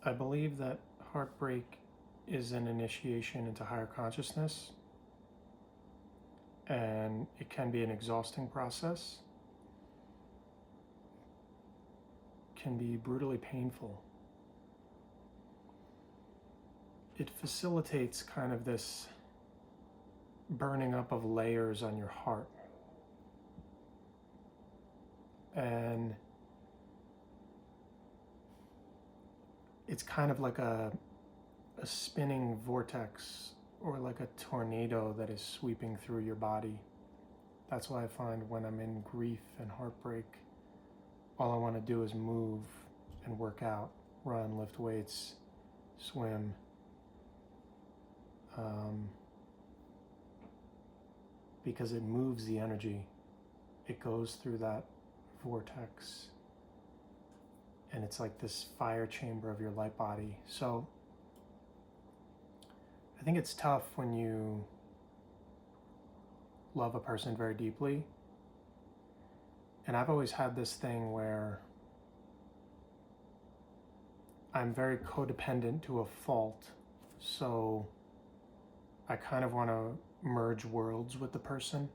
I believe that heartbreak is an initiation into higher consciousness, and it can be an exhausting process, can be brutally painful. It facilitates kind of this burning up of layers on your heart. And it's kind of like a spinning vortex or like a tornado that is sweeping through your body. That's why I find when I'm in grief and heartbreak, all I want to do is move and work out, run, lift weights, swim. Because it moves the energy. It goes through that vortex, and it's like this fire chamber of your light body. So I think it's tough when you love a person very deeply. And I've always had this thing where I'm very codependent to a fault. So I kind of want to merge worlds with the person.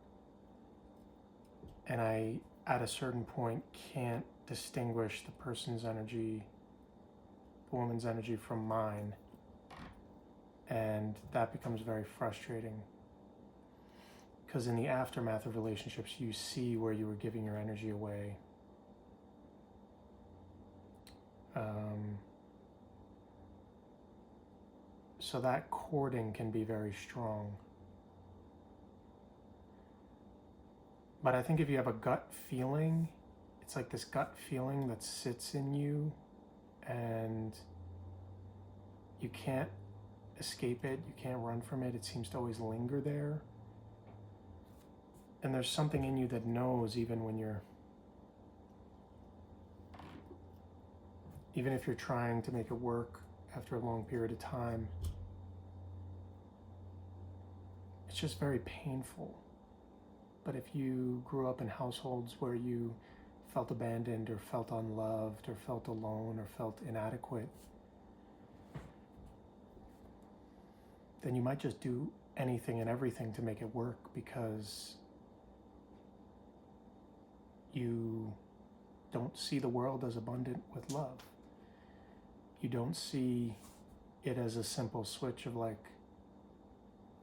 And I, at a certain point, can't distinguish the person's energy, the woman's energy, from mine. And that becomes very frustrating. Because in the aftermath of relationships, you see where you were giving your energy away. So that courting can be very strong. But I think if you have a gut feeling, it's like this gut feeling that sits in you and you can't escape it, you can't run from it, it seems to always linger there. And there's something in you that knows even if you're trying to make it work after a long period of time, it's just very painful. But if you grew up in households where you felt abandoned or felt unloved or felt alone or felt inadequate, then you might just do anything and everything to make it work because you don't see the world as abundant with love. You don't see it as a simple switch of like,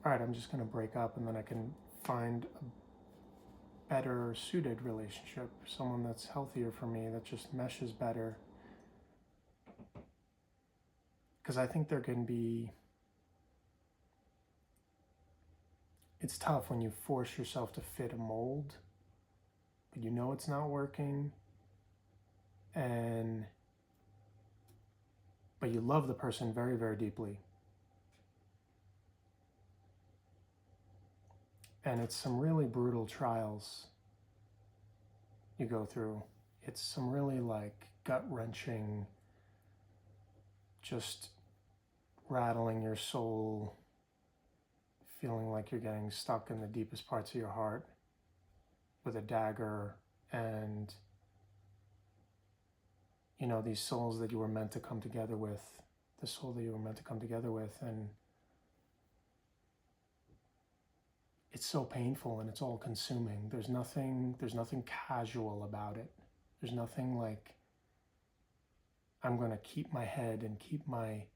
all right, I'm just going to break up and then I can find a better suited relationship, someone that's healthier for me, that just meshes better. Because I think it's tough when you force yourself to fit a mold, but you know it's not working, but you love the person very, very deeply. And it's some really brutal trials you go through. It's some really like gut-wrenching, just rattling your soul, feeling like you're getting stuck in the deepest parts of your heart with a dagger, and you know, these souls that you were meant to come together with, the soul that you were meant to come together with, and it's so painful and it's all consuming. There's nothing casual about it. There's nothing like, I'm going to keep my head and keep my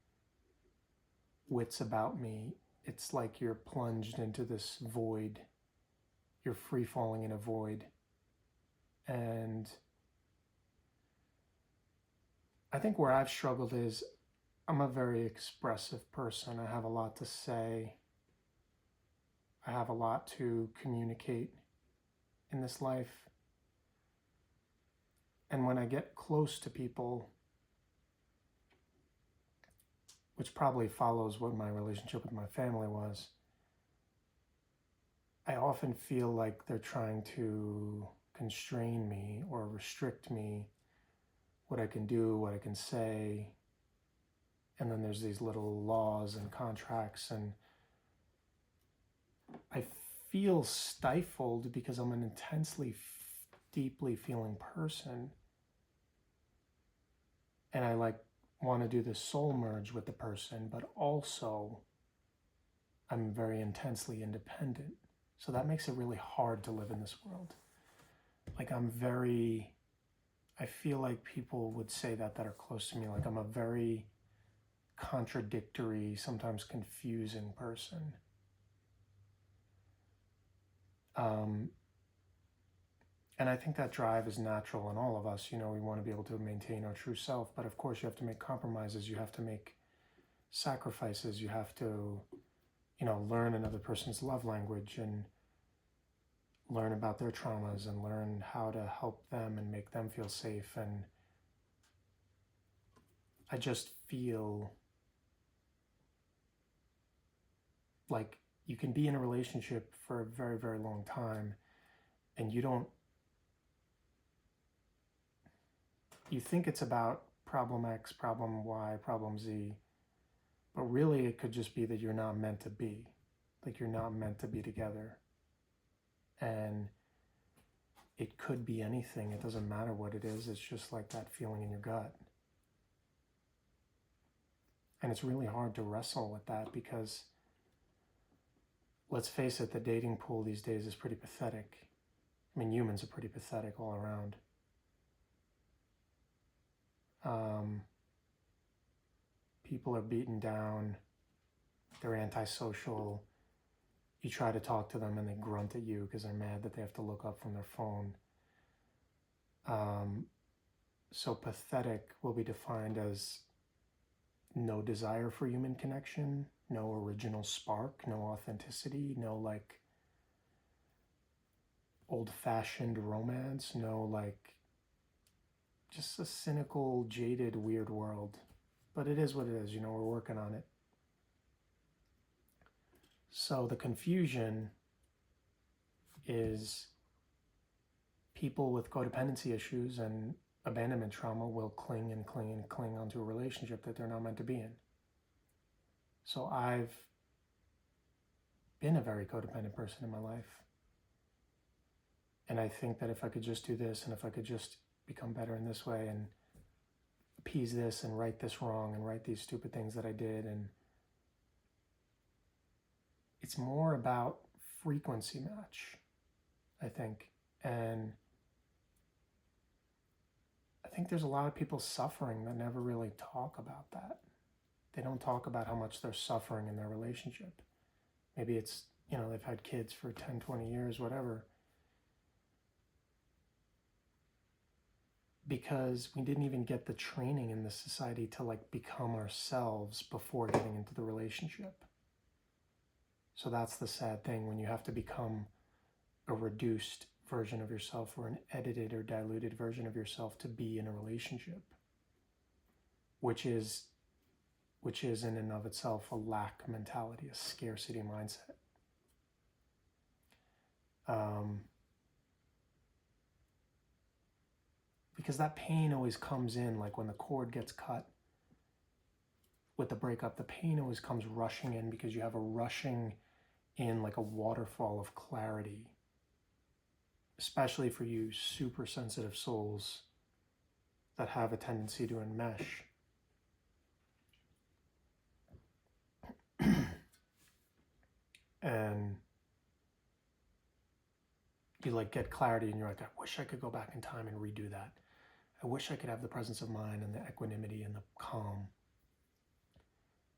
wits about me. It's like you're plunged into this void. You're free falling in a void. And I think where I've struggled is I'm a very expressive person. I have a lot to say. I have a lot to communicate in this life. And when I get close to people, which probably follows what my relationship with my family was, I often feel like they're trying to constrain me or restrict me, what I can do, what I can say. And then there's these little laws and contracts, and I feel stifled because I'm an intensely, deeply feeling person. And I like want to do the soul merge with the person, but also I'm very intensely independent. So that makes it really hard to live in this world. Like I feel like people would say that are close to me. Like I'm a very contradictory, sometimes confusing person. And I think that drive is natural in all of us. We want to be able to maintain our true self, but of course you have to make compromises. You have to make sacrifices. You have to, learn another person's love language and learn about their traumas and learn how to help them and make them feel safe. And I just feel like you can be in a relationship for a very, very long time and you think it's about problem X, problem Y, problem Z, but really it could just be that you're not meant to be. Like you're not meant to be together. And it could be anything. It doesn't matter what it is. It's just like that feeling in your gut. And it's really hard to wrestle with that because, let's face it, the dating pool these days is pretty pathetic. I mean, humans are pretty pathetic all around. People are beaten down. They're antisocial. You try to talk to them and they grunt at you because they're mad that they have to look up from their phone. So pathetic will be defined as no desire for human connection, no original spark, no authenticity, no like old-fashioned romance, no like just a cynical, jaded, weird world. But it is what it is, we're working on it. So the confusion is people with codependency issues and abandonment trauma will cling and cling and cling onto a relationship that they're not meant to be in. So I've been a very codependent person in my life. And I think that if I could just do this and if I could just become better in this way and appease this and right this wrong and right these stupid things that I did, and it's more about frequency match, I think. And I think there's a lot of people suffering that never really talk about that. They don't talk about how much they're suffering in their relationship. Maybe it's, they've had kids for 10, 20 years, whatever. Because we didn't even get the training in this society to like become ourselves before getting into the relationship. So that's the sad thing, when you have to become a reduced version of yourself or an edited or diluted version of yourself to be in a relationship, which is in and of itself a lack mentality, a scarcity mindset. Because that pain always comes in, like when the cord gets cut with the breakup, the pain always comes rushing in because you have a rushing in like a waterfall of clarity, especially for you super sensitive souls that have a tendency to enmesh. And you like get clarity and you're like, I wish I could go back in time and redo that. I wish I could have the presence of mind and the equanimity and the calm.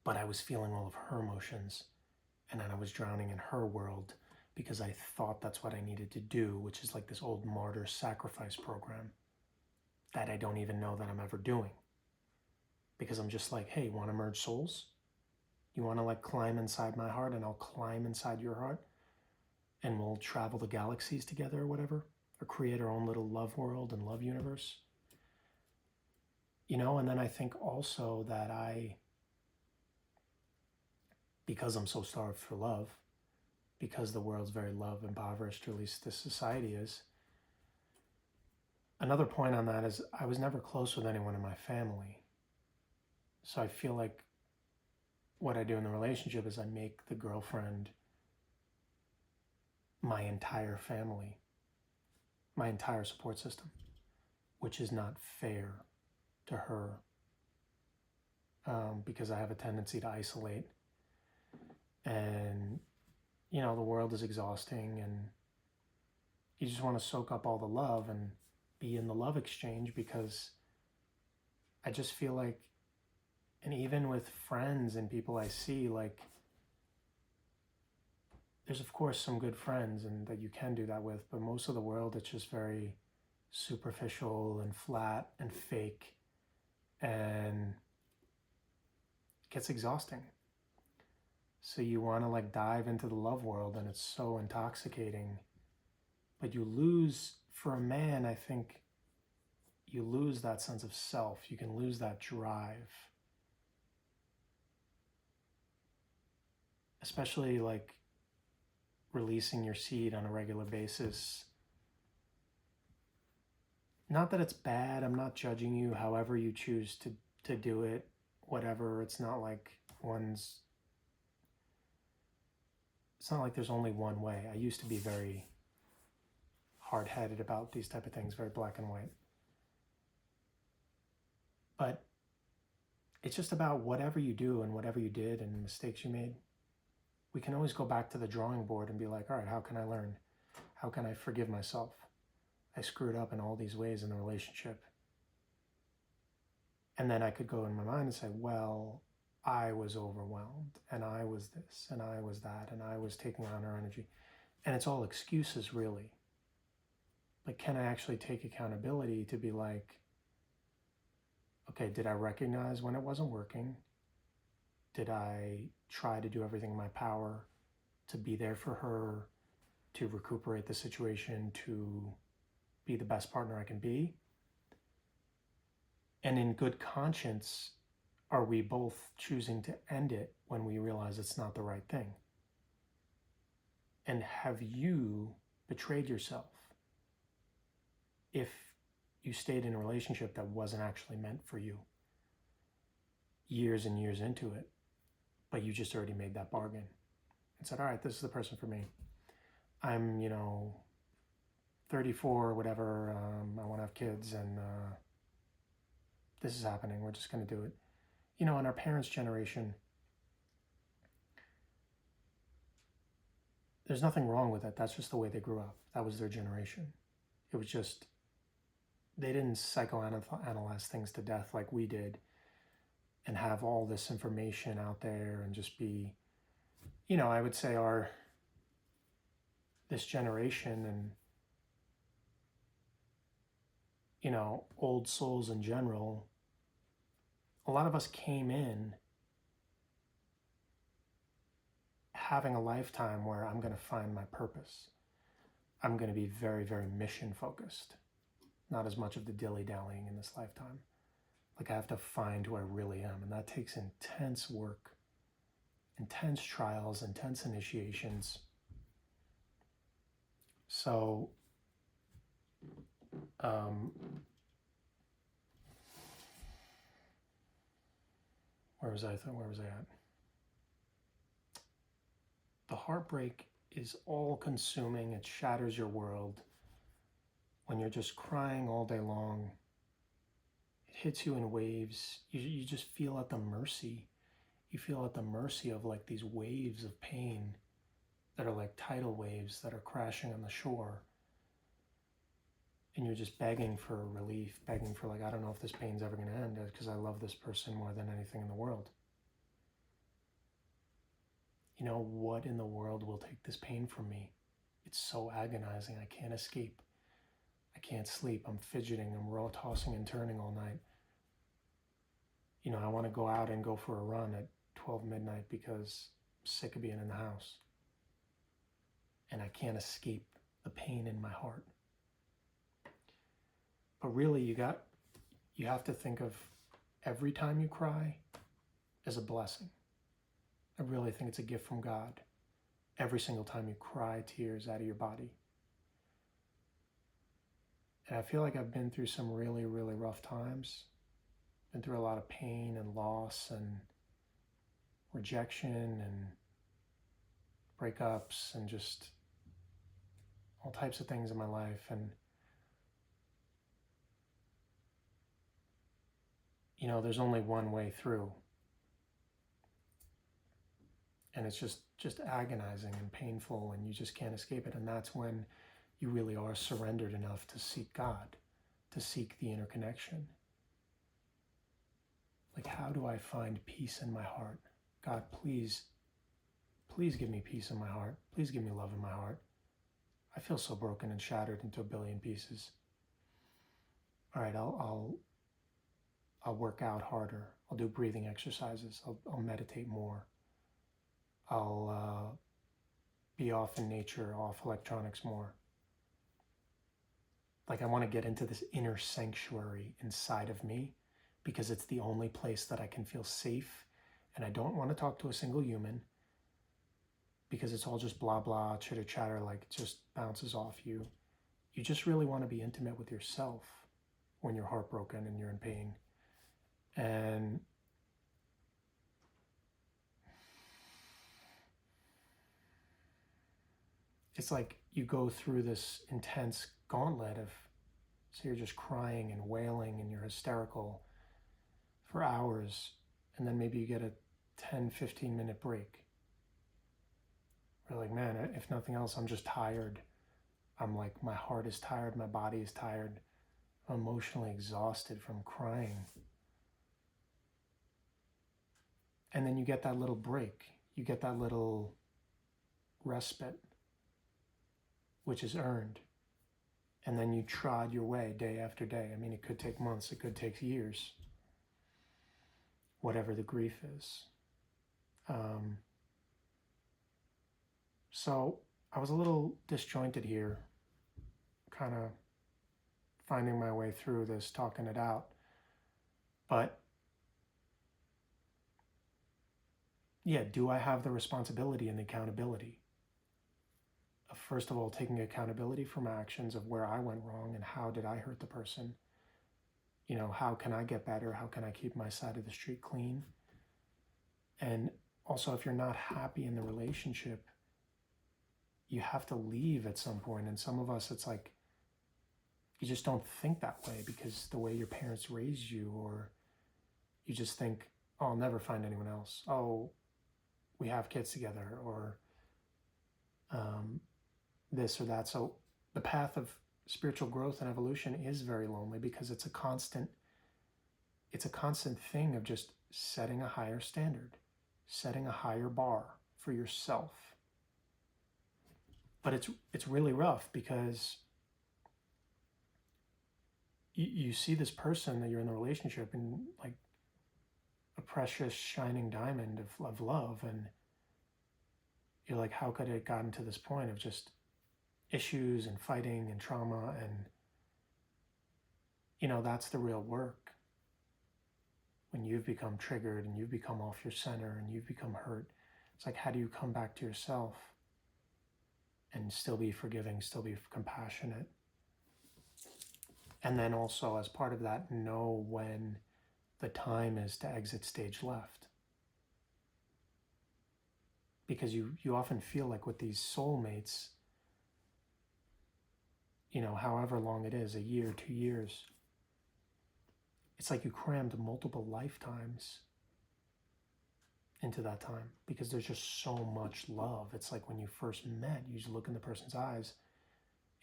But I was feeling all of her emotions and then I was drowning in her world because I thought that's what I needed to do, which is like this old martyr sacrifice program that I don't even know that I'm ever doing. Because I'm just like, hey, want to merge souls? You want to like climb inside my heart and I'll climb inside your heart and we'll travel the galaxies together or whatever, or create our own little love world and love universe. And then I think also that because I'm so starved for love, because the world's very love impoverished, or at least this society is. Another point on that is I was never close with anyone in my family. So I feel like what I do in the relationship is I make the girlfriend my entire family, my entire support system, which is not fair to her because I have a tendency to isolate. And, the world is exhausting, and you just want to soak up all the love and be in the love exchange, because I just feel like, and even with friends and people I see, like, there's of course some good friends and that you can do that with, but most of the world, it's just very superficial and flat and fake, and it gets exhausting. So you want to like dive into the love world, and it's so intoxicating, but you lose, for a man, I think you lose that sense of self. You can lose that drive, especially like releasing your seed on a regular basis. Not that it's bad, I'm not judging you, however you choose to do it, whatever. It's not like there's only one way. I used to be very hard-headed about these type of things, very black and white. But it's just about whatever you do and whatever you did and mistakes you made. We can always go back to the drawing board and be like, all right, how can I learn? How can I forgive myself? I screwed up in all these ways in the relationship. And then I could go in my mind and say, well, I was overwhelmed, and I was this, and I was that, and I was taking on her energy. And it's all excuses, really. But can I actually take accountability to be like, okay, did I recognize when it wasn't working? Did I try to do everything in my power to be there for her, to recuperate the situation, to be the best partner I can be? And in good conscience, are we both choosing to end it when we realize it's not the right thing? And have you betrayed yourself if you stayed in a relationship that wasn't actually meant for you, years and years into it, but you just already made that bargain and said, all right, this is the person for me. I'm, 34 or whatever, I want to have kids, and this is happening, we're just going to do it. In our parents' generation, there's nothing wrong with it. That's just the way they grew up. That was their generation. It was just, they didn't psychoanalyze things to death like we did and have all this information out there and just be, I would say this generation and, old souls in general, a lot of us came in having a lifetime where I'm going to find my purpose. I'm going to be very, very mission focused, not as much of the dilly-dallying in this lifetime. Like, I have to find who I really am, and that takes intense work, intense trials, intense initiations. So, where was I at? The heartbreak is all consuming. It shatters your world. When you're just crying all day long, it hits you in waves. You just feel at the mercy. You feel at the mercy of like these waves of pain that are like tidal waves that are crashing on the shore. And you're just begging for relief, begging for like, I don't know if this pain's ever going to end, because I love this person more than anything in the world. What in the world will take this pain from me? It's so agonizing. I can't escape. I can't sleep. I'm fidgeting. I'm tossing and turning all night. I want to go out and go for a run at 12 midnight because I'm sick of being in the house. And I can't escape the pain in my heart. But really, you have to think of every time you cry as a blessing. I really think it's a gift from God. Every single time you cry tears out of your body. And I feel like I've been through some really, really rough times. Been through a lot of pain and loss and rejection and breakups and just all types of things in my life. And there's only one way through. And it's just agonizing and painful, and you just can't escape it. And that's when you really are surrendered enough to seek God, to seek the inner connection. Like, how do I find peace in my heart? God, please give me peace in my heart. Please give me love in my heart. I feel so broken and shattered into a billion pieces. All right, I'll work out harder. I'll do breathing exercises. I'll meditate more. I'll be off in nature, off electronics more. Like, I want to get into this inner sanctuary inside of me because it's the only place that I can feel safe. And I don't want to talk to a single human because it's all just blah, blah, chitter chatter, like it just bounces off you. You just really want to be intimate with yourself when you're heartbroken and you're in pain. And it's like you go through this intense gauntlet of, so you're just crying and wailing and you're hysterical for hours, and then maybe you get a 10-15 minute break. We're like, man, if nothing else, I'm just tired. I'm like, my heart is tired, my body is tired, I'm emotionally exhausted from crying. And then you get that little break, you get that little respite, which is earned. And then you trod your way day after day. I mean, it could take months, it could take years, whatever the grief is. So I was a little disjointed here, kind of finding my way through this, talking it out. But yeah, do I have the responsibility and the accountability? First of all, taking accountability for my actions of where I went wrong and how did I hurt the person? You know, how can I get better? How can I keep my side of the street clean? And also, if you're not happy in the relationship, you have to leave at some point. And some of us, it's like, you just don't think that way because the way your parents raised you, or you just think, oh, I'll never find anyone else. Oh, we have kids together, or this or that. So the path of spiritual growth and evolution is very lonely because it's a constant thing of just setting a higher standard, setting a higher bar for yourself. But it's really rough because you see this person that you're in the relationship and like a precious shining diamond of love, and you're like, how could it have gotten to this point of just issues and fighting and trauma? And you know, that's the real work. When you've become triggered and you've become off your center and you've become hurt, it's like, how do you come back to yourself and still be forgiving, still be compassionate? And then also, as part of that, know when the time is to exit stage left. Because you often feel like with these soulmates, you know, however long it is, a year, 2 years, it's like you crammed multiple lifetimes into that time because there's just so much love. It's like when you first met, you just look in the person's eyes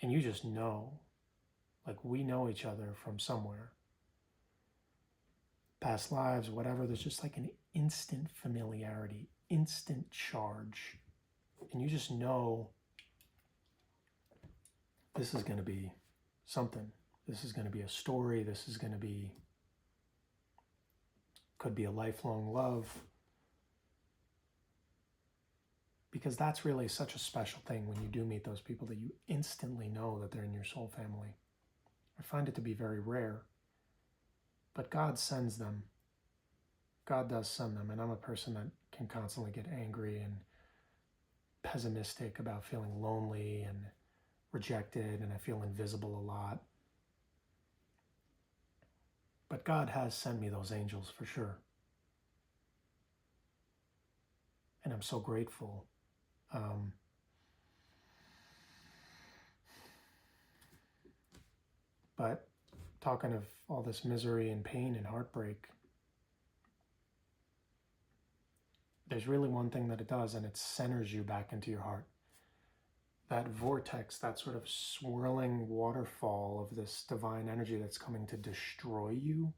and you just know, like, we know each other from somewhere, past lives, whatever. There's just like an instant familiarity, instant charge. And you just know this is going to be something. This is going to be a story. This is going to be, could be a lifelong love. Because that's really such a special thing when you do meet those people that you instantly know that they're in your soul family. I find it to be very rare. But God sends them. God does send them. And I'm a person that can constantly get angry and pessimistic about feeling lonely and rejected, and I feel invisible a lot. But God has sent me those angels for sure. And I'm so grateful. But talking of all this misery and pain and heartbreak, there's really one thing that it does, and it centers you back into your heart. That vortex, that sort of swirling waterfall of this divine energy that's coming to destroy you,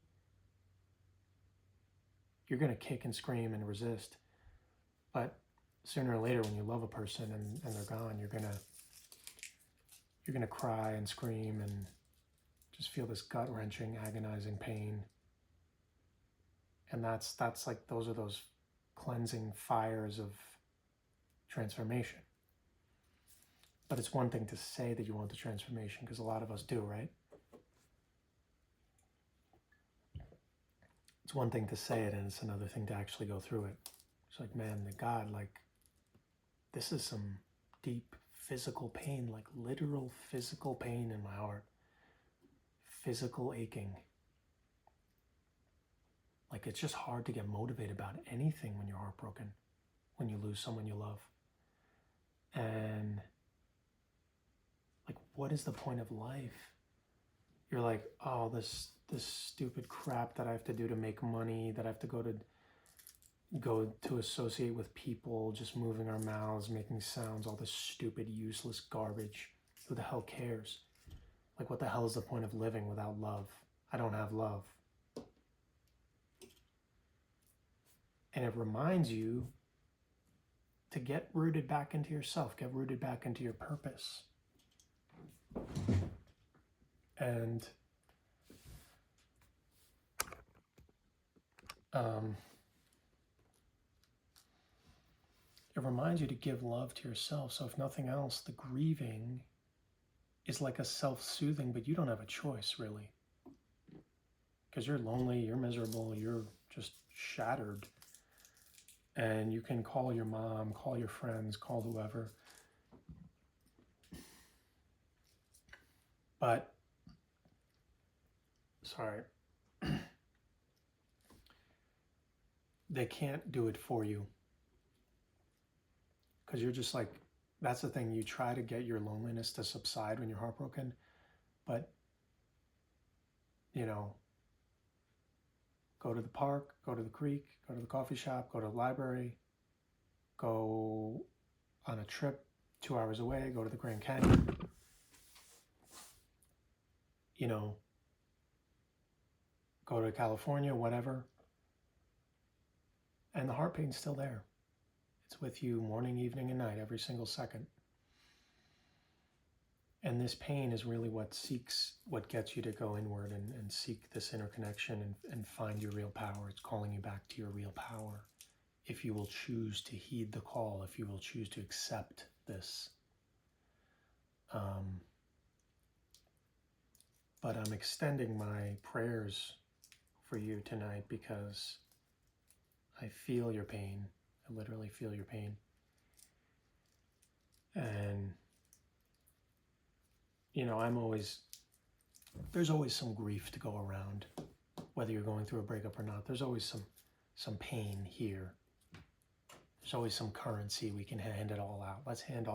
you're going to kick and scream and resist. But sooner or later, when you love a person and they're gone, you're going to cry and scream and just feel this gut-wrenching, agonizing pain. And that's like, those are those cleansing fires of transformation. But it's one thing to say that you want the transformation, because a lot of us do, right? It's one thing to say it, and it's another thing to actually go through it. It's like, man, the God, like, this is some deep physical pain, like literal physical pain in my heart. Physical aching. Like, it's just hard to get motivated about anything when you're heartbroken, when you lose someone you love. And like, what is the point of life? You're like, oh, this stupid crap that I have to do to make money, that I have to go to associate with people, just moving our mouths, making sounds, all this stupid, useless garbage. Who the hell cares? Like, what the hell is the point of living without love? I don't have love. And it reminds you to get rooted back into yourself, get rooted back into your purpose. And it reminds you to give love to yourself. So if nothing else, the grieving is like a self-soothing, but you don't have a choice, really. Because you're lonely, you're miserable, you're just shattered. And you can call your mom, call your friends, call whoever. But, sorry, they can't do it for you. Because you're just like, that's the thing, you try to get your loneliness to subside when you're heartbroken, but, you know, go to the park, go to the creek, go to the coffee shop, go to the library, go on a trip 2 hours away, go to the Grand Canyon, you know, go to California, whatever. And the heart pain's still there. It's with you morning, evening, and night, every single second. And this pain is really what gets you to go inward and seek this inner connection and find your real power. It's calling you back to your real power. If you will choose to heed the call, if you will choose to accept this. But I'm extending my prayers for you tonight because I feel your pain. I literally feel your pain. And, you know, there's always some grief to go around, whether you're going through a breakup or not. There's always some pain here. There's always some currency. We can hand it all out. Let's hand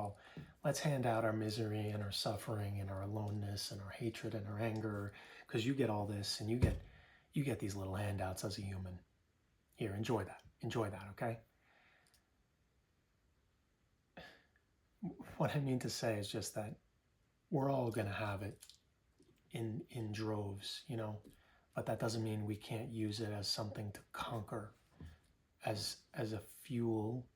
out our misery and our suffering and our aloneness and our hatred and our anger, because you get all this and you get these little handouts as a human. Here, enjoy that, okay? What I mean to say is just that we're all gonna have it in droves, you know, but that doesn't mean we can't use it as something to conquer, as a fuel,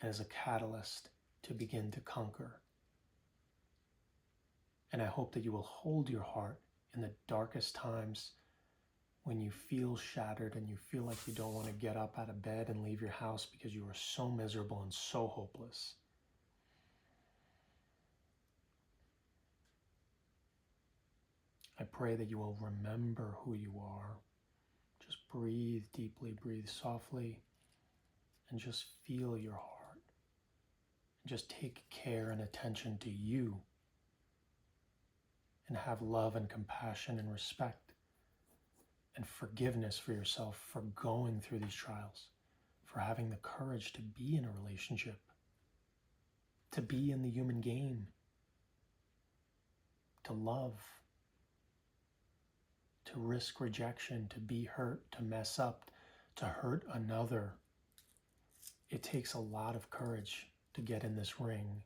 as a catalyst to begin to conquer. And I hope that you will hold your heart in the darkest times when you feel shattered and you feel like you don't want to get up out of bed and leave your house because you are so miserable and so hopeless. I pray that you will remember who you are. Just breathe deeply, breathe softly, and just feel your heart. Just take care and attention to you, and have love and compassion and respect and forgiveness for yourself for going through these trials, for having the courage to be in a relationship, to be in the human game, to love, to risk rejection, to be hurt, to mess up, to hurt another. it takes a lot of courage to get in this ring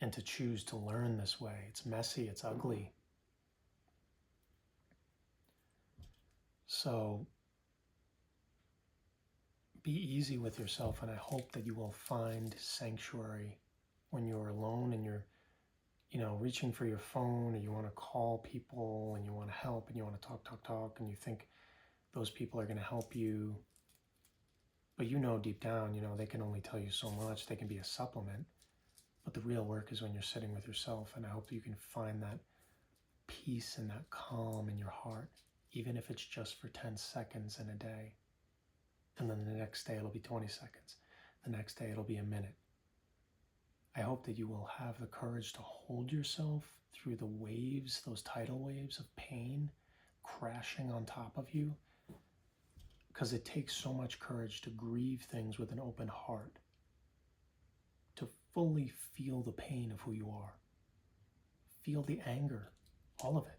and to choose to learn this way. It's messy, it's ugly. So be easy with yourself, and I hope that you will find sanctuary when you're alone and you're, reaching for your phone, or you want to call people and you want to help and you want to talk, and you think those people are going to help you. But deep down, they can only tell you so much. They can be a supplement. But the real work is when you're sitting with yourself, and I hope that you can find that peace and that calm in your heart, even if it's just for 10 seconds in a day. And then the next day it'll be 20 seconds. The next day it'll be a minute. I hope that you will have the courage to hold yourself through the waves, those tidal waves of pain crashing on top of you, because it takes so much courage to grieve things with an open heart, to fully feel the pain of who you are, feel the anger, all of it.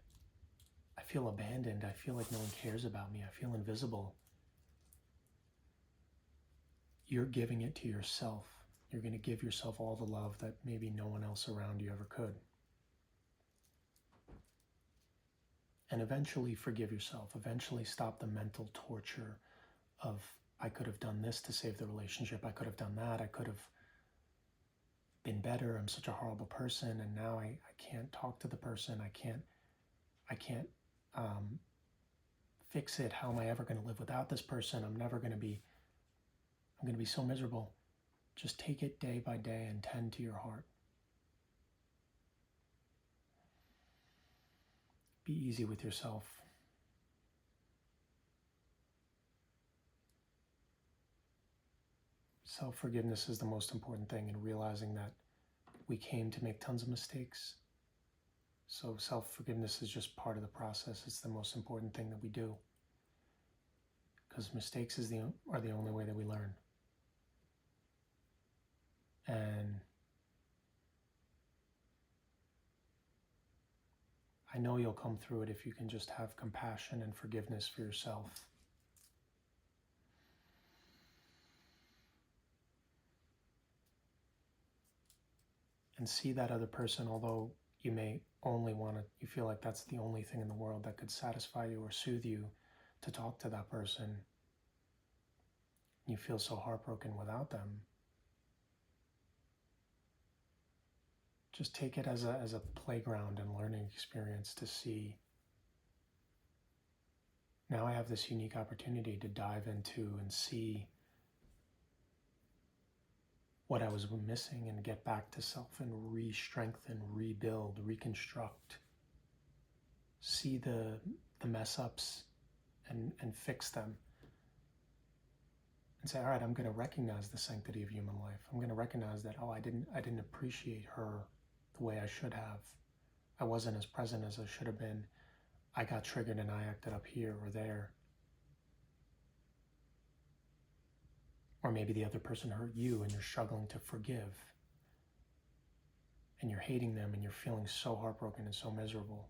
I feel abandoned. I feel like no one cares about me. I feel invisible. You're giving it to yourself. You're going to give yourself all the love that maybe no one else around you ever could. And eventually forgive yourself. Eventually stop the mental torture of, I could have done this to save the relationship. I could have done that. I could have been better. I'm such a horrible person. And now I can't talk to the person. I can't fix it. How am I ever going to live without this person? I'm going to be so miserable. Just take it day by day and tend to your heart. Be easy with yourself. Self-forgiveness is the most important thing, and realizing that we came to make tons of mistakes. So self-forgiveness is just part of the process. It's the most important thing that we do, because mistakes are the only way that we learn. And I know you'll come through it if you can just have compassion and forgiveness for yourself. And see that other person, although you may only you feel like that's the only thing in the world that could satisfy you or soothe you, to talk to that person. You feel so heartbroken without them. Just take it as a playground and learning experience to see, now I have this unique opportunity to dive into and see what I was missing and get back to self and re-strengthen, rebuild, reconstruct. See the mess ups and fix them. And say, all right, I'm going to recognize the sanctity of human life. I'm going to recognize that, I didn't appreciate her the way I should have. I wasn't as present as I should have been. I got triggered and I acted up here or there. Or maybe the other person hurt you and you're struggling to forgive. And you're hating them and you're feeling so heartbroken and so miserable.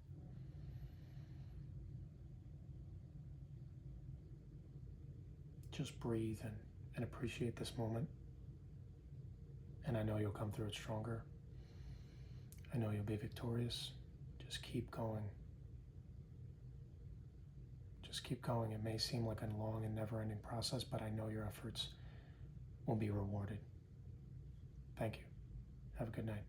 Just breathe and appreciate this moment. And I know you'll come through it stronger. I know you'll be victorious. Just keep going. Just keep going. It may seem like a long and never-ending process, but I know your efforts will be rewarded. Thank you. Have a good night.